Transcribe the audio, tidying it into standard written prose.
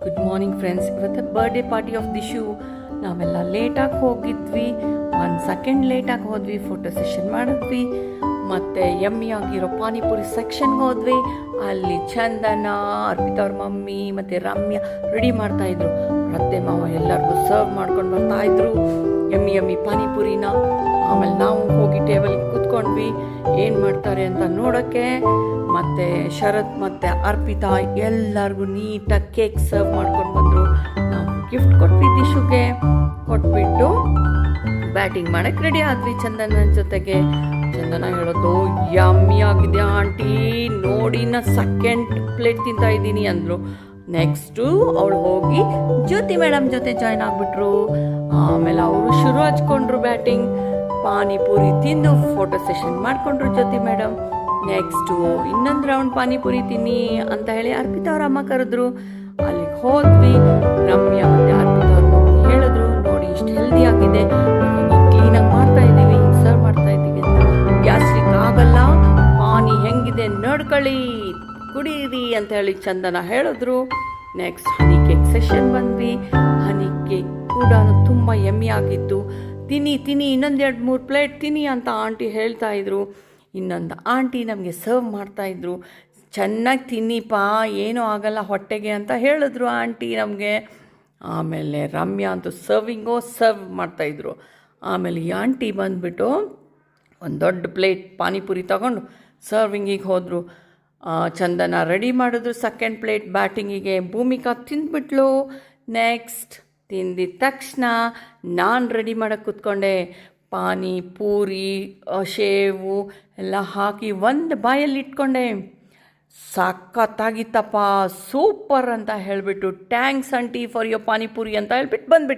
Good morning friends. ಇವತ್ತು birthday party of Dishu. ನಾವೆಲ್ಲ ಲೇಟಾಗಿ ಹೋಗಿದ್ವಿ, 1 ಸೆಕೆಂಡ್ ಲೇಟಾಗಿ ಹೋದ್ವಿ, ಫೋಟೋ ಸೆಷನ್ ಮಾಡಿದ್ವಿ. ಮತ್ತು ಯಮ್ಮಿ ಆಗಿರೋ ಪಾನಿಪುರಿ ಸೆಕ್ಷನ್ಗೆ ಹೋದ್ವಿ. ಅಲ್ಲಿ ಚಂದನ, ಅರ್ಪಿತಾ ಅವ್ರ ಮಮ್ಮಿ ಮತ್ತು ರಮ್ಯಾ ರೆಡಿ ಮಾಡ್ತಾಯಿದ್ರು. ಅತ್ತೆ ಮಾವ ಎಲ್ಲರಿಗೂ ಸರ್ವ್ ಮಾಡ್ಕೊಂಡು ಬರ್ತಾಯಿದ್ರು ಯಮ್ಮಿ ಪಾನಿಪುರಿನ. ಆಮೇಲೆ ನಾವು ಹೋಗಿ ಟೇಬಲ್ಗೆ ಕೂತ್ಕೊಂಡ್ವಿ ಏನು ಮಾಡ್ತಾರೆ ಅಂತ ನೋಡೋಕ್ಕೆ. ಮತ್ತು ಶರತ್ ಮತ್ತು ಅರ್ಪಿತಾ ಎಲ್ಲರಿಗೂ ನೀಟಾಗಿ ಕೇಕ್ ಸರ್ವ್ ಮಾಡ್ಕೊಂಡು ಬಂದರು. ನಾವು ಗಿಫ್ಟ್ ಕೊಟ್ವಿ ದಿಶುಗೆ. ಕೊಟ್ಬಿಟ್ಟು ಬ್ಯಾಟಿಂಗ್ ಮಾಡೋಕ್ಕೆ ರೆಡಿ ಆದ್ವಿ ಚಂದನ ಜೊತೆಗೆ. ಚಂದನ ಹೇಳೋದು, ಯಮ್ಮಿ ಆಗಿದೆ ಆಂಟಿ, ನೋಡಿ ನಾ ಸೆಕೆಂಡ್ ಪ್ಲೇಟ್ ತಿಂತಾ ಇದ್ದೀನಿ ಅಂದರು. ನೆಕ್ಸ್ಟು ಅವಳು ಹೋಗಿ ಜ್ಯೋತಿ ಮೇಡಮ್ ಜೊತೆ ಜಾಯ್ನ್ ಆಗಿಬಿಟ್ರು. ಆಮೇಲೆ ಅವರು ಶುರು ಹಚ್ಕೊಂಡ್ರು ಬ್ಯಾಟಿಂಗ್. ಪಾನಿಪುರಿ ತಿಂದು ಫೋಟೋ ಸೆಷನ್ ಮಾಡಿಕೊಂಡ್ರು ಜ್ಯೋತಿ ಮೇಡಮ್. ನೆಕ್ಸ್ಟು ಇನ್ನೊಂದು ರೌಂಡ್ ಪಾನಿಪುರಿ ತಿನ್ನಿ ಅಂತ ಹೇಳಿ ಅರ್ಪಿತಾ ಅವ್ರ ಅಮ್ಮ ಕರೆದ್ರು. ಅಲ್ಲಿಗೆ ಹೋದ್ವಿ. ರಮ್ಯಾ ಮತ್ತು ಅರ್ಪಿತಾ ಅವ್ರ ಹೇಳಿದ್ರು, ನೋಡಿ ಇಷ್ಟು ಹೆಲ್ದಿ ಆಗಿದೆ, ಕ್ಲೀನಾಗಿ ಮಾಡ್ತಾ ಇದ್ದೀವಿ, ಸರ್ವ್ ಮಾಡ್ತಾ ಇದ್ದೀವಿ ಅಂತ. ಗ್ಯಾಸ್ಟ್ರಿಕ್ ಆಗಲ್ಲ, ಪಾನಿ ಹೆಂಗಿದೆ ನೋಡ್ಕೊಳ್ಳಿ, ಕುಡೀರಿ ಅಂತ ಹೇಳಿ ಚಂದನ ಹೇಳಿದ್ರು. ನೆಕ್ಸ್ಟ್ ಹನಿ ಕೇಕ್ ಸೆಷನ್ ಬಂದ್ವಿ. ಹನಿ ಕೇಕ್ ಕೂಡ ತುಂಬ ಯಮ್ಮಿ ಆಗಿತ್ತು. ತಿನ್ನಿ ಇನ್ನೊಂದು 2-3 ಪ್ಲೇಟ್ ತಿನ್ನಿ ಅಂತ ಆಂಟಿ ಹೇಳ್ತಾ ಇದ್ರು. ಇನ್ನೊಂದು ಆಂಟಿ ನಮಗೆ ಸರ್ವ್ ಮಾಡ್ತಾಯಿದ್ರು. ಚೆನ್ನಾಗಿ ತಿನ್ನಿಪಾ, ಏನೂ ಆಗಲ್ಲ ಹೊಟ್ಟೆಗೆ ಅಂತ ಹೇಳಿದ್ರು ಆಂಟಿ ನಮಗೆ. ಆಮೇಲೆ ರಮ್ಯಾ ಅಂತೂ ಸರ್ವ್ ಮಾಡ್ತಾಯಿದ್ರು. ಆಮೇಲೆ ಈ ಆಂಟಿ ಬಂದುಬಿಟ್ಟು ಒಂದು ದೊಡ್ಡ ಪ್ಲೇಟ್ ಪಾನಿಪುರಿ ತಗೊಂಡು ಸರ್ವಿಂಗಿಗೆ ಹೋದರು. ಚಂದನ ರೆಡಿ ಮಾಡಿದ್ರು ಸೆಕೆಂಡ್ ಪ್ಲೇಟ್ ಬ್ಯಾಟಿಂಗಿಗೆ. ಭೂಮಿಕಾ ತಿಂದ್ಬಿಟ್ಲು. ನೆಕ್ಸ್ಟ್ ತಿಂದಿದ ತಕ್ಷಣ ನಾನು ರೆಡಿ ಮಾಡೋಕ್ಕೆ ಕೂತ್ಕೊಂಡೆ. ಪಾನಿಪೂರಿ, ಶೇವು ಎಲ್ಲ ಹಾಕಿ ಒಂದು ಬಾಯಲ್ಲಿ ಇಟ್ಕೊಂಡೆ. ಸಖತ್ತಾಗಿತ್ತಪ್ಪ, ಸೂಪರ್ ಅಂತ ಹೇಳಿಬಿಟ್ಟು thanks aunty for your panipuri ಅಂತ ಹೇಳ್ಬಿಟ್ಟು ಬಂದ್ಬಿಟ್ಟು